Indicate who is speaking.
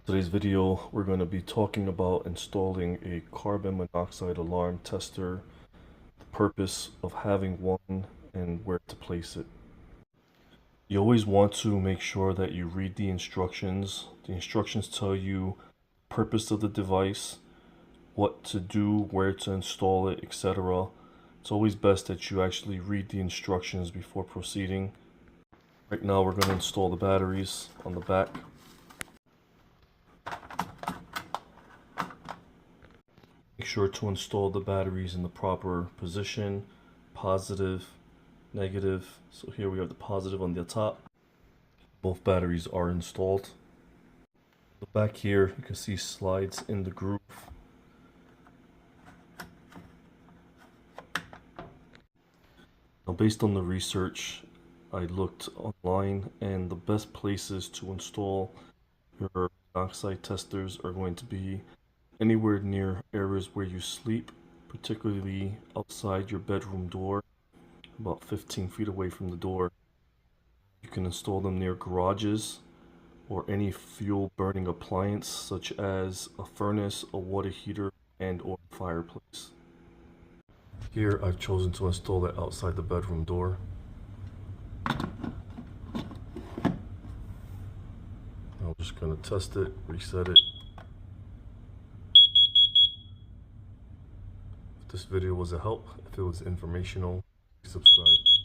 Speaker 1: Today's video, we're going to be talking about installing a carbon monoxide alarm tester, the purpose of having one, and where to place it. You always want to make sure that you read the instructions. The instructions tell you the purpose of the device, what to do, where to install it, etc. It's always best that you actually read the instructions before proceeding. Right now we're going to install the batteries on the back. Make sure to install the batteries in the proper position, positive, negative. So here we have the positive on the top. Both batteries are installed. The back here, you can see slides in the groove. Now, based on the research, I looked online, and the best places to install your monoxide testers are going to be anywhere near areas where you sleep, particularly outside your bedroom door, about 15 feet away from the door. You can install them near garages or any fuel burning appliance such as a furnace, a water heater, and or fireplace. Here I've chosen to install it outside the bedroom door. I'm just going to test it, reset it. If this video was a help, if it was informational, please subscribe.